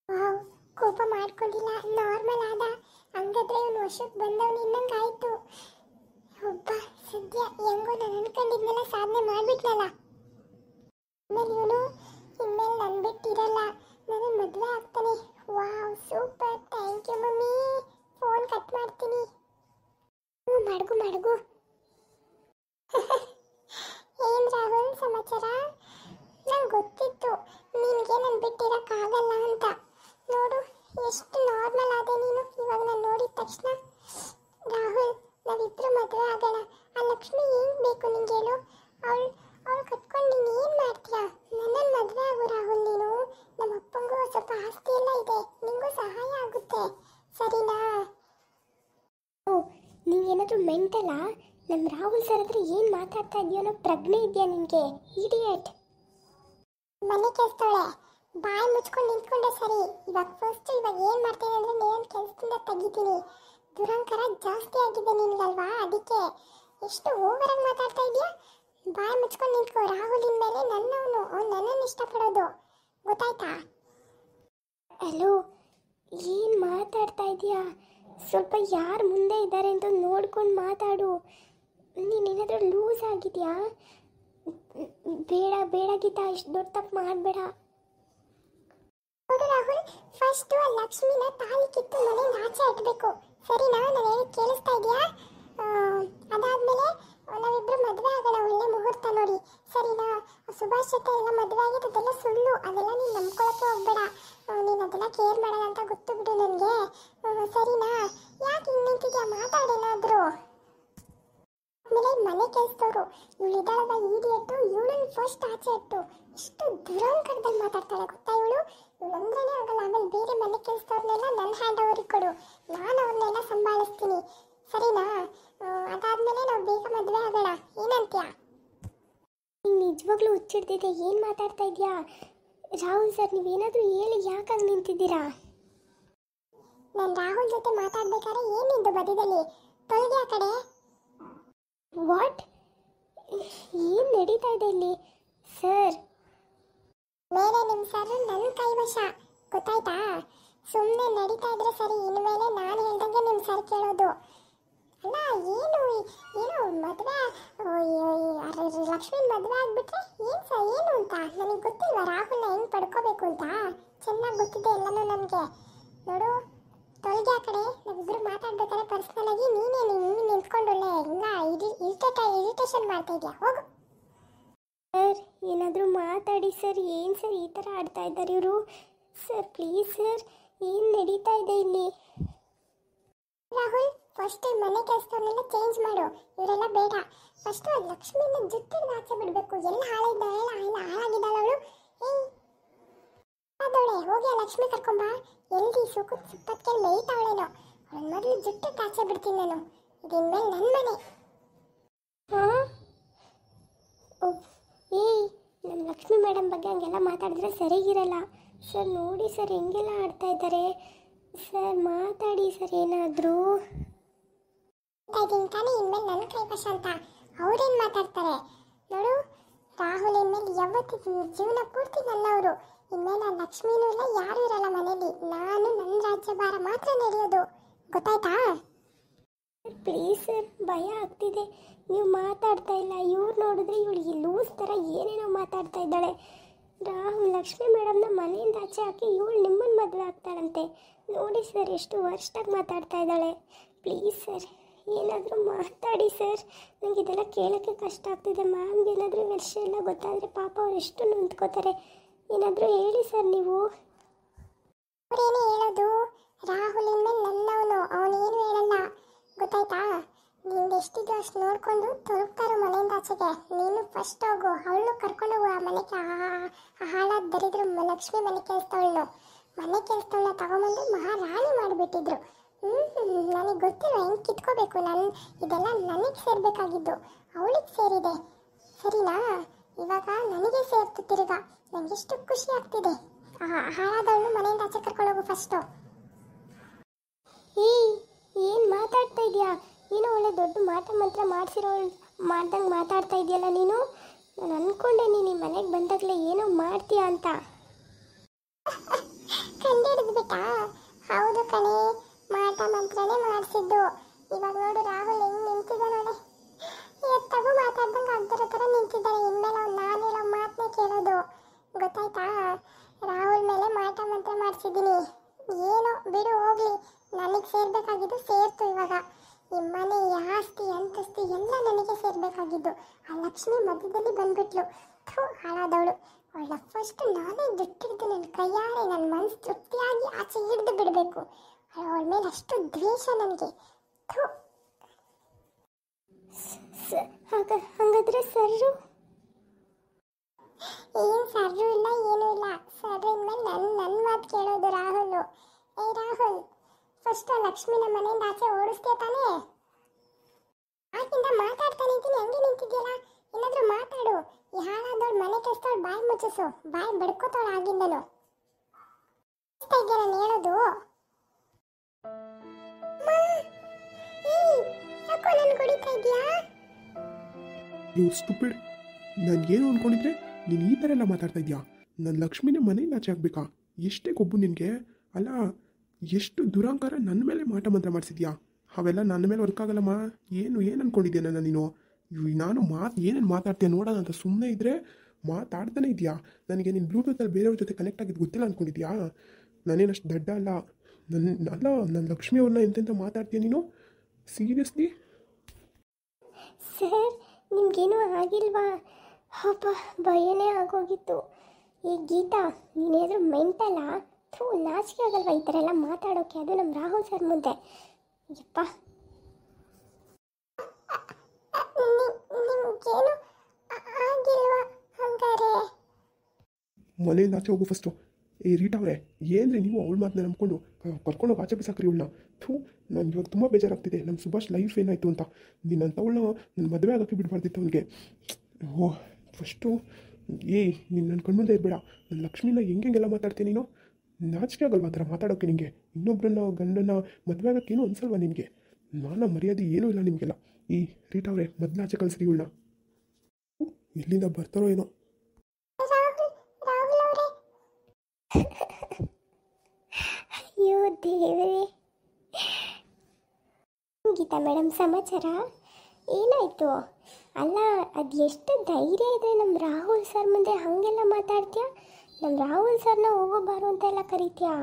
Wow, ಕೋಪ ಮಾಡ್ಕೊಂಡಿಲ್ಲ, normal ಆದ. ಹಂಗಾದ್ರೆ ಇವನು ವರ್ಷಕ್ಕೆ ಬಂದವನು ಇನ್ನಂಗಾಯ್ತು. ಒಬ್ಬ ಸದ್ಯ ಹೆಂಗೋ ನಾನು ಅನ್ಕೊಂಡಿದ್ನೆಲ್ಲ ಸಾಧನೆ ಮಾಡ್ಬಿಟ್ನಲ್ಲ. ಆಮೇಲೆ ಇವನು ಇನ್ಮೇಲೆ ನನ್ನ ಬಿಟ್ಟಿರಲ್ಲ, ನಾನು ಮದುವೆ ಆಗ್ತಾನೆ. Wow, super, thank you mummy. Phone cut ಮಾಡ್ತೀನಿ. ಮಡಗು ಮಡಗು. ಏನ್ ರಾಹುಲ್ ಸಮಾಚಾರ? ನಂಗೆ ಗೊತ್ತಿತ್ತು ನಿನಗೆ ನಾನು ಬಿಟ್ಟಿರೋಕ್ಕಾಗಲ್ಲ ಅಂತ. ನೋಡು ಎಷ್ಟು ನಾರ್ಮಲ್ ಆದೆ ನೀನು ಇವಾಗ ನಾನು ನೋಡಿದ ತಕ್ಷಣ. ರಾಹುಲ್, ನಾವಿಬ್ರು ಮದುವೆ ಆಗೋಣ. ಆ ಲಕ್ಷ್ಮಿ ಏನು ಬೇಕು ನಿಂಗೆ ಹೇಳು? ಅವಳು ಕಟ್ಕೊಂಡು ನೀನು ಏನು ಮಾಡ್ತೀಯಾ? ನನ್ನನ್ನು ಮದುವೆ ಆಗು ರಾಹುಲ್ ನೀನು. ನಮ್ಮ ಅಪ್ಪಂಗೂ ಸ್ವಲ್ಪ ಆಸ್ತಿ ಎಲ್ಲ ಇದೆ, ನಿಂಗೂ ಸಹಾಯ ಆಗುತ್ತೆ, ಸರಿನಾ? ನೀವೇನಾದರೂ ಮೆಂಟಲಾ? ನಮ್ಮ ರಾಹುಲ್ ಸರ್ ಹತ್ರ ಏನು ಮಾತಾಡ್ತಾ ಇದೆಯೋ ಅನ್ನೋ ಪ್ರಜ್ಞೆ ಇದೆಯಾ ನಿನಗೆ? ಇಡಿಯಟ್. ಮನೆ ಕೆಲಸದವಳೆ, ಬಾಯಿ ಮುಚ್ಕೊಂಡು ನಿಂತ್ಕೊಂಡೆ ಸರಿ. ಇವಾಗ ಏನು ಮಾಡ್ತೀನಿ ಅಂದರೆ నేను ಕೆಲಸದಿಂದ ತೆಗಿತೀನಿ. ದುರಂಕಾರ ಜಾಸ್ತಿ ಆಗಿದೆ ನಿನಗಲ್ವಾ, ಅದಕ್ಕೆ ಎಷ್ಟು ಓವರಾಗಿ ಮಾತಾಡ್ತಾ ಇದೆಯಾ. ಬಾಯಿ ಮುಚ್ಕೊಂಡು ನಿಂತ್ಕೋ. ರಾಹುಲಿನ ಮೇಲೆ ನನ್ನವನು, ಅವ್ನು ನನ್ನನ್ನು ಇಷ್ಟಪಡೋದು, ಗೊತ್ತಾಯ್ತಾ? ಹಲೋ, ಏನು ಮಾತಾಡ್ತಾ ಇದೆಯಾ? ಸ್ವಲ್ಪ ಯಾರು ಮುಂದೆ ಇದ್ದಾರೆ ಅಂತ ನೋಡ್ಕೊಂಡು ಮಾತಾಡು. ನೀನೇನಾದರೂ ಲೂಸ್ ಆಗಿದೆಯಾ? ಬೇಡ ಬೇಡ ಗೀತಾ, ಇಷ್ಟು ದೊಡ್ಡ ತಪ್ಪು ಮಾಡಬೇಡ. ನೋಡು ರಾಹುಲ್, ಫಸ್ಟು ಆ ಲಕ್ಷ್ಮಿನ ತಾಳಿ ಕಿತ್ತು ಮನೆಯಿಂದ ಆಚೆ ಇಡಬೇಕು, ಸರಿನಾ? ನಾನು ಹೇಳಿ ಕೇಳಿಸ್ತಾ ಇದೆಯಾ? ಅದಾದಮೇಲೆ ನಾವಿಬ್ಬರು ಮದುವೆ ಆಗೋಣ, ಒಳ್ಳೆ ಮುಹೂರ್ತ ನೋಡಿ, ಸರಿನಾ? ಸುಭಾಷ್ ಜೊತೆ ಎಲ್ಲ ಮದುವೆ ಆಗಿದ್ದು ಅದೆಲ್ಲ ಸುಳ್ಳು, ಅದೆಲ್ಲ ನೀನು ನಂಬ್ಕೊಳಕ್ಕೆ ಹೋಗ್ಬೇಡ. ನೀನು ಅದೆಲ್ಲ ಕೇರ್ ಮಾಡೋಣ ಅಂತ ಗೊತ್ತು ಬಿಡು ನನಗೆ, ಸರಿನಾ? ಯಾಕೆ ಹಿಂಗೆ ನಿಂತಿದ್ಯಾ? ಮಾತಾಡೇನಾದರೂ. ಆಮೇಲೆ ಮನೆ ಕೆಲಸದವರು ಇವಳಿದ್ದಾಳಲ್ಲ ಈಡಿಯಟ್ಟು, ಇವಳನ್ನು ಫಸ್ಟ್ ಆಚೆ ಇಟ್ಟು ಇಷ್ಟು ದುರಂಕರದಲ್ಲಿ ಮಾತಾಡ್ತಾಳೆ ಗೊತ್ತಾ ಇವಳು. ಇವಳಂದ್ರೇ ಆಗಲ್ಲ. ಆಮೇಲೆ ಬೇರೆ ಮನೆ ಕೆಲಸದವ್ರನ್ನೆಲ್ಲ ನನ್ನ ಹ್ಯಾಂಡ್ ಓವರಿಗೆ ಕೊಡು, ನಾನು ಅವ್ರನ್ನೆಲ್ಲ ಸಂಭಾಳಿಸ್ತೀನಿ, ಸರಿನಾ? ಅದಾದಮೇಲೆ ನಾವು ಬೇಗ ಮದುವೆ ಆಗೋಣ, ಏನಂತೀಯ? ನೀನು ನಿಜವಾಗ್ಲೂ ಹುಚ್ಚಿಡ್ತಿದ್ದೆ, ಏನು ಮಾತಾಡ್ತಾ ಇದೆಯಾ? ರಾಹುಲ್ ಸರ್, ನೀವೇನಾದರೂ ಹೇಳಿ ಯಾಕಾಗಿ ನಿಂತಿದ್ದೀರಾ? ನಾನು ರಾಹುಲ್ ಜೊತೆ ಮಾತಾಡ್ಬೇಕಾದ್ರೆ ಏನಿದ್ದು ಬದಿದಲ್ಲಿ? ತೊಲಗಿ ಆ ಕಡೆ. ವಾಟ್? ಏನು ನಡೀತಾ ಇದೆ ಇಲ್ಲಿ ಸರ್? ಮೇಲೆ ನಿಮ್ಮ ಸರ್ ನನ್ನ ಕೈವಶ, ಗೊತ್ತಾಯ್ತಾ? ಸುಮ್ಮನೆ ನಡೀತಾ ಇದ್ರೆ ಸರಿ, ಇನ್ಮೇಲೆ ನಾನು ಹೇಳ್ದಂಗೆ ನಿಮ್ಮ ಸರ್ ಕೇಳೋದು. ಅಲ್ಲ, ಏನು ಮದುವೆ ಲಕ್ಷ್ಮೀನ ಮದುವೆ ಆಗಿಬಿಟ್ರೆ ಏನು ಅಂತ ನನಗೆ ಗೊತ್ತಿಲ್ವಾ? ರಾಹುಲ್ನ ಹೆಂಗೆ ಪಡ್ಕೋಬೇಕು ಅಂತ ಚೆನ್ನಾಗಿ ಗೊತ್ತಿದೆ ಎಲ್ಲನೂ ನನಗೆ. ನೋಡು, ತೊಲಗಿ ಆ ಕಡೆ. ನಾವಿಬ್ಬರು ಮಾತಾಡ್ಬೇಕಾದ್ರೆ ಪರ್ಸ್ನಲ್ ಆಗಿ ನೀನೇನು ಹಿಂಗೆ ನಿಂತ್ಕೊಂಡೊಳ್ಳೆ ಇರಿಟೇಷನ್ ಮಾಡ್ತಾ ಇದೆಯಾ? ಹೋಗು. ಸರ್, ಏನಾದರೂ ಮಾತಾಡಿ ಸರ್. ಏನು ಸರ್ ಈ ಥರ ಆಡ್ತಾ ಇದ್ದಾರೆ ಇವರು? ಸರ್ ಪ್ಲೀಸ್ ಸರ್, ಏನು ನಡೀತಾ ಇದೆ ಇಲ್ಲಿ? ರಾಹುಲ್, ಫಸ್ಟ್ ಮನೆ ಕೆಲಸದವ್ರನ್ನೆಲ್ಲ ಚೇಂಜ್ ಮಾಡು, ಇವರೆಲ್ಲ ಬೇಡ. ಫಸ್ಟು ಆ ಲಕ್ಷ್ಮಿನ ಜುಟ್ಟಿಗೆ ಆಚೆ ಬಿಡಬೇಕು. ಎಲ್ಲ ಹಾಳಾಗಿದ್ದಾಳೆ ಅವಳು. ಅದವಳೆ ಹೋಗಿ ಆ ಲಕ್ಷ್ಮಿ ಕರ್ಕೊಂಬ. ಎಲ್ಲಿ ಸುಪ್ಪಕ್ಕೆ ಮೇಯ್ತಾವಳೇನೋ, ಅವಳ ಮೊದಲು ಜುಟ್ಟಿಗೆ ಆಚೆ ಬಿಡ್ತೀನಿ ನಾನು. ಇದಿನ್ಮೇಲೆ ನನ್ನ ಮನೆ. ಹಾಂ, ಏಯ್, ನಮ್ಮ ಲಕ್ಷ್ಮಿ ಮೇಡಮ್ ಬಗ್ಗೆ ಹಂಗೆಲ್ಲ ಮಾತಾಡಿದ್ರೆ ಸರಿಗಿರಲ್ಲ ಸರ್. ನೋಡಿ ಸರ್ ಹೆಂಗೆಲ್ಲ ಆಡ್ತಾ ಇದ್ದಾರೆ ಸರ್, ಮಾತಾಡಿ ಸರ್ ಏನಾದರೂ. ಇದೀನಿ ತಾನೇ, ಇನ್ಮೇಲೆ ನನ್ನ ಕೈವಶ ಅಂತ ಅವ್ರೇನು ಮಾತಾಡ್ತಾರೆ? ನೋಡು, ರಾಹುಲ್ ಇನ್ಮೇಲೆ ಯಾವತ್ತು ಜೀವನ ಪೂರ್ತಿ ನನ್ನವರು. ಇನ್ಮೇಲೆ ಆ ಲಕ್ಷ್ಮೀನೂ ಇಲ್ಲ, ಯಾರೂ ಇರಲ್ಲ ಮನೇಲಿ. ನಾನು ನನ್ನ ರಾಜ್ಯಭಾರ ಮಾತ್ರ ನಡೆಯೋದು, ಗೊತ್ತಾಯ್ತಾ? ಪ್ಲೀಸ್ ಸರ್, ಭಯ ಆಗ್ತಿದೆ, ನೀವು ಮಾತಾಡ್ತಾ ಇಲ್ಲ. ಇವ್ರು ನೋಡಿದ್ರೆ ಇವಳಿಗೆ ಲೂಸ್ ಥರ ಏನೇನೋ ಮಾತಾಡ್ತಾ ಇದ್ದಾಳೆ. ರಾಹುಲ್ ಲಕ್ಷ್ಮಿ ಮೇಡಮ್ನ ಮನೆಯಿಂದ ಆಚೆ ಹಾಕಿ ಇವಳು ನಿಮ್ಮನ್ನು ಮದುವೆ ಆಗ್ತಾಳಂತೆ. ನೋಡಿ ಸರ್, ಎಷ್ಟು ವರ್ಷಾಗಿ ಮಾತಾಡ್ತಾ ಇದ್ದಾಳೆ. ಪ್ಲೀಸ್ ಸರ್, ಏನಾದರೂ ಮಾತಾಡಿ ಸರ್. ನನಗೆ ಇದೆಲ್ಲ ಕೇಳೋಕ್ಕೆ ಕಷ್ಟ ಆಗ್ತಿದೆ. ಮ್ಯಾಮ್ಗೆ ಏನಾದರೂ ವಿಷಯ ಎಲ್ಲ ಗೊತ್ತಾದರೆ ಪಾಪ ಅವ್ರು ಎಷ್ಟು ನೊಂದ್ಕೋತಾರೆ. ಏನಾದರೂ ಹೇಳಿ ಸರ್ ನೀವು. ಅವರೇನು ಹೇಳೋದು? ರಾಹುಲ್ ಇನ್ಮೇಲೆ ನನ್ನವನು, ಅವನೇನು ಹೇಳಲ್ಲ, ಗೊತ್ತಾಯ್ತಾ? ನಿಂದು ಎಷ್ಟಿದ್ದು ಅಷ್ಟು ನೋಡಿಕೊಂಡು ತೊಲಗ್ತಾರೋ ಮನೆಯಿಂದ ಆಚೆಗೆ. ನೀನು ಫಸ್ಟ್ ಹೋಗು, ಅವಳು ಕರ್ಕೊಂಡು ಹೋಗು ಆ ಮನೆಗೆ. ಹಾಳಾದ ದರಿದ್ರು ಲಕ್ಷ್ಮಿ ಮನೆ ಕೆಲಸದವಳನ್ನು, ಮನೆ ಕೆಲಸದವಳನ್ನ ತಗೊಂಬಂದು ಮಹಾರಾಣಿ ಮಾಡಿಬಿಟ್ಟಿದ್ರು. ನನಗೆ ಗೊತ್ತಿಲ್ಲ ಹೆಂಗೆ ಕಿತ್ಕೋಬೇಕು. ಇದೆಲ್ಲ ನನಗೆ ಸೇರಬೇಕಾಗಿದ್ದು ಅವಳಿಗೆ ಸೇರಿದೆ, ಸರಿನಾ? ಇವಾಗ ನನಗೆ ಸೇರ್ತು ತಿರ್ಗಾ. ನನಗೆಷ್ಟು ಖುಷಿ ಆಗ್ತಿದೆ. ಹಾಳಾದವಳು ಮನೆಯಿಂದ ಆಚೆ ಕರ್ಕೊಂಡು ಹೋಗು ಫಸ್ಟು. ಏನು ಮಾತಾಡ್ತಾ ಇದೆಯಾ? ಏನೋ ಒಳ್ಳೆ ದೊಡ್ಡ ಮಾಟ ಮಂತ್ರ ಮಾಡ್ದಂಗೆ ಮಾತಾಡ್ತಾ ಇದೆಯಲ್ಲ ನೀನು. ನಾನು ಅಂದ್ಕೊಂಡೆ ನೀನು ಈ ಮನೆಗೆ ಬಂದಾಗಲೇ ಏನೋ ಮಾಡ್ತೀಯಾ ಅಂತ. ಕಂಡಿಡ್ದೆ ಗೊತ್ತಾಯ್ತಾ? ಹೌದು ಕಣೆ, ಮಾಟ ಮಂತ್ರನೇ ಮಾಡಿಸಿದ್ದು. ಇವಾಗ ನೋಡು ರಾಹುಲ್ ಹೆಂಗ್ ನಿಂತಿದ್ದ ನೋಡಿ, ಎತ್ತಾಗೂ ಮಾತಾಡ್ದಂಗೆ ಆಗ್ದಿರೋ ಥರ ನಿಂತಿದ್ದಾರೆ. ಇನ್ಮೇಲೆ ನಾನು ಹೇಳೋ ಮಾತನ್ನೇ ಕೇಳೋದು, ಗೊತ್ತಾಯ್ತಾ? ರಾಹುಲ್ ಮೇಲೆ ಮಾಟ ಮಂತ್ರ ಮಾಡಿಸಿದ್ದೀನಿ. ಏನೋ ಬಿಡು ಹೋಗ್ಲಿ, ನನಗೆ ಸೇರ್ಬೇಕಾಗಿದ್ದು ಸೇರ್ತು. ಇವಾಗ ಈ ಮನೆ ಆಸ್ತಿ ಅಂತಸ್ತಿ ಎಲ್ಲ ನನಗೆ ಸೇರ್ಬೇಕಾಗಿದ್ದು. ಆ ಲಕ್ಷ್ಮಿ ಮಧ್ಯದಲ್ಲಿ ಬಂದ್ಬಿಟ್ಲು. ಹಾಳಾದವಳು. ಅವಳ ಫಸ್ಟ್ ನಾನೇ ದುಡ್ಡಿಡ್ದು ನನ್ನ ಕೈಯಾರೆ ನನ್ನ ಮನಸ್ಸು ತೃಪ್ತಿಯಾಗಿ ಆಚೆ ಹಿಡಿದು ಬಿಡಬೇಕು. ಅವಳ ಮೇಲೆ ಅಷ್ಟು ದ್ವೇಷ ನನಗೆ. ಹಾಗಾದ್ರೆ ಸರ್ರು ಏನು ಸರ್ರು ಇಲ್ಲ, ಏನೂ ಇಲ್ಲ. ಸರ್ ಇನ್ಮೇಲೆ ನನ್ನ ಮಾತು ಕೇಳೋದು ರಾಹುಲ್. ಏ ರಾಹುಲ್, ಫಸ್ಟ್ ಲಕ್ಷ್ಮಿನ ಮನೆಯಿಂದ ಆಚೆ ಓಡಿಸ್ತೀಯ ತಾನೇ? ಆಗಿಂದ ಮಾತಾಡ್ತಾ ನಿಂತೀನಿ, ಹಂಗೆ ನಿಂತಿದ್ಯಲ್ಲ, ಏನಾದರೂ ಮಾತಾಡು. ಈ ಹಾಳಾದವಳು ಮನೆ ಕೆಸ್ತವಳು ಬಾಯಿ ಮುಚ್ಚಿಸು, ಬಾಯಿ ಬಡ್ಕೋತಾವಳು ಆಗಿಂದನು. ನಾನು ಹೇಳೋದು ಯಾಕೋ ನನ್ ಕುಡಿತಾ ಇದೆಯಾ? ಯು ಸ್ಟುಪಿಡ್, ನಾನು ಏನು ಅಂದ್ಕೊಂಡಿದ್ರೆ ನೀನು ಈ ಥರ ಎಲ್ಲ ಮಾತಾಡ್ತಾ ಇದೆಯಾ? ನನ್ನ ಲಕ್ಷ್ಮಿನ ಮನೆಯಿಂದ ಆಚೆ ಆಗಬೇಕಾ? ಎಷ್ಟೇ ಕೊಬ್ಬು ನಿನಗೆ? ಅಲ್ಲ, ಎಷ್ಟು ದುರಂಕಾರ ನನ್ನ ಮೇಲೆ ಮಾಟ ಮಂತ್ರ ಮಾಡಿಸಿದ್ಯಾ? ಅವೆಲ್ಲ ನನ್ನ ಮೇಲೆ ವರ್ಕ್ ಆಗಲ್ಲಮ್ಮ. ಏನು ಅಂದ್ಕೊಂಡಿದ್ಯಾ ನೀನು? ನಾನು ಏನೇನು ಮಾತಾಡ್ತೀಯ ನೋಡೋಣ ಅಂತ ಸುಮ್ಮನೆ ಇದ್ದರೆ ಮಾತಾಡ್ತಾನೆ ಇದೆಯಾ? ನನಗೆ ನೀನು ಬ್ಲೂಟೂತಲ್ಲಿ ಬೇರೆಯವ್ರ ಜೊತೆ ಕನೆಕ್ಟ್ ಆಗಿದ್ದು ಗೊತ್ತಿಲ್ಲ ಅಂದ್ಕೊಂಡಿದ್ಯಾ? ನಾನೇನಷ್ಟು ದಡ್ಡ ಅಲ್ಲ. ನನ್ನ ಲಕ್ಷ್ಮಿ ಅವ್ರನ್ನ ಎಂತೆಂತ ಮಾತಾಡ್ತೀಯ ನೀನು? ಸೀರಿಯಸ್ಲಿ? ಸರ್, ನಿಮ್ಗೇನೂ ಆಗಿಲ್ವಾ? ಹಬ್ಬ, ಭಯನೇ ಆಗೋಗಿತ್ತು. ಈ ಗೀತಾ, ನೀನೇನಾದರೂ ಮೆಂಟಲ್ಲ? ನಾಚಿಕೆ ಆಗಲ್ವಾ ಈ ಥರ ಎಲ್ಲ ಮಾತಾಡೋಕ್ಕೆ? ಅದು ನಮ್ಮ ರಾಹುಲ್ ಸರ್ ಮುಂದೆ. ಯಪ್ಪ, ನಿಮ್ಗೇನು ಆಗಿಲ್ವಾ ಹಂಗಾರೆ? ಮನೆಯಿಂದ ಆಚೆ ಹೋಗು ಫಸ್ಟು. ಈ ರೀಟಾ ಅವರೇ, ಏನ್ರಿ ನೀವು ಅವಳ ಮಾತನ್ನ ನಂಬ್ಕೊಂಡು ಕರ್ಕೊಂಡೋಗಿ ಆಚೆ ಬಿಸಾಕ್ರಿ ಇವಳನ್ನ. ನಾನು ಇವಾಗ ತುಂಬ ಬೇಜಾರಾಗ್ತಿದೆ. ನಮ್ಮ ಸುಭಾಷ್ ಲೈಫ್ ಏನಾಯಿತು ಅಂತ. ನಿನ್ನಂಥವಳನ್ನ ನನ್ನ ಮದುವೆ ಆಗೋಕ್ಕೆ ಬಿಡಬಾರ್ದಿತ್ತು ಅವನಿಗೆ. ಫಸ್ಟು ನೀನು ನನ್ನ ಕಣ್ಮುಂದೆ ಇರಬೇಡ. ನನ್ನ ಲಕ್ಷ್ಮಿನ ಹೆಂಗೆಲ್ಲ ಮಾತಾಡ್ತೀನಿ ನೀನು? ನಾಚಿಕೆ ಆಗಲ್ವಾ ಆ ಥರ ಮಾತಾಡೋಕ್ಕೆ ನಿನಗೆ? ಇನ್ನೊಬ್ಬರನ್ನ ಗಂಡನ ಮದುವೆ ಆಗೋಕ್ಕೇನು ಅನ್ಸಲ್ವಾ ನಿನಗೆ? ಮಾನ ಮರ್ಯಾದೆ ಏನೂ ಇಲ್ಲ ನಿಮಗೆಲ್ಲ. ಈ ರೀಟಾ ಅವರೇ, ಮೊದಲು ಆಚೆ ಕಳಿಸ್ರಿ ಇವಳನ್ನ. ಎಲ್ಲಿಂದ ಬರ್ತಾರೋ ಏನೋ. ಅಯ್ಯೋ ದೇವರೇ. ಗೀತಾ ಮೇಡಮ್, ಸಮಾಚಾರ ಏನಾಯಿತು? ಅಲ್ಲ, ಅದು ಎಷ್ಟು ಧೈರ್ಯ ಇದೆ ನಮ್ಮ ರಾಹುಲ್ ಸರ್ ಮುಂದೆ ಹಾಗೆಲ್ಲ ಮಾತಾಡ್ತೀಯಾ? ನಮ್ಮ ರಾಹುಲ್ ಸರ್ನ ಹೋಗೋಬಾರು ಅಂತ ಎಲ್ಲ ಕರಿತೀಯಾ?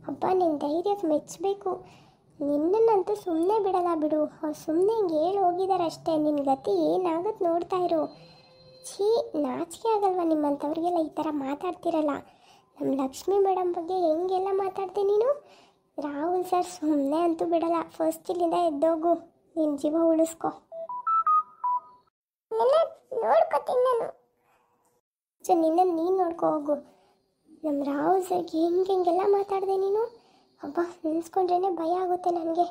ಹಬ್ಬ, ನಿನ್ನ ಧೈರ್ಯಕ್ಕೆ ಮೆಚ್ಚಬೇಕು. ನಿನ್ನನ್ನಂತೂ ಸುಮ್ಮನೆ ಬಿಡಲ್ಲ ಬಿಡು. ಅವ್ರು ಸುಮ್ಮನೆ ಹಿಂಗೆ ಹೇಳಿ ಹೋಗಿದ್ದಾರೆ ಅಷ್ಟೇ. ನಿನ್ನ ಗತಿ ಏನಾಗುತ್ತೆ ನೋಡ್ತಾ ಇರು. ಛೀ, ನಾಚಿಕೆ ಆಗಲ್ವಾ ನಿಮ್ಮಂಥವ್ರಿಗೆಲ್ಲ ಈ ಥರ ಮಾತಾಡ್ತಿರಲ್ಲ? ನಮ್ಮ ಲಕ್ಷ್ಮಿ ಮೇಡಮ್ ಬಗ್ಗೆ ಹೆಂಗೆಲ್ಲ ಮಾತಾಡ್ತೀನಿ ನೀನು? ರಾಹುಲ್ ಸರ್ ಸುಮ್ಮನೆ ಅಂತೂ ಬಿಡಲ್ಲ. ಫಸ್ಟ್ ಇಲ್ಲಿಂದ ಎದ್ದೋಗು, ನಿನ್ನ ಜೀವ ಉಳಿಸ್ಕೊ. ನೋಡ್ಕೊತೀನಿ ನಾನು. ನಿನ್ನನ್ನು ನೀನು ನೋಡ್ಕೊ ಹೋಗು. ನಮ್ಮ ರಾಹುಲ್ ಸರ್ಗೆ ಹೆಂಗೆಲ್ಲ ಮಾತಾಡಿದೆ ನೀನು? ಹಬ್ಬ, ನೆನೆಸ್ಕೊಂಡ್ರೇ ಭಯ ಆಗುತ್ತೆ ನನಗೆ.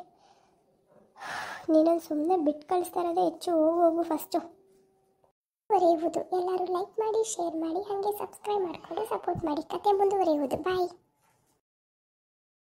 ನೀನನ್ನು ಸುಮ್ಮನೆ ಬಿಟ್ಟು ಕಳಿಸ್ತಾ ಇರೋದೇ ಹೆಚ್ಚು. ಹೋಗು ಫಸ್ಟು. ಮುಂದುವರಿಯುವುದು. ಎಲ್ಲರೂ ಲೈಕ್ ಮಾಡಿ, ಶೇರ್ ಮಾಡಿ, ಹಾಗೆ ಸಬ್ಸ್ಕ್ರೈಬ್ ಮಾಡಿಕೊಂಡು ಸಪೋರ್ಟ್ ಮಾಡಿ. ಕತೆ ಮುಂದುವರಿಯುವುದು. ಬಾಯ್.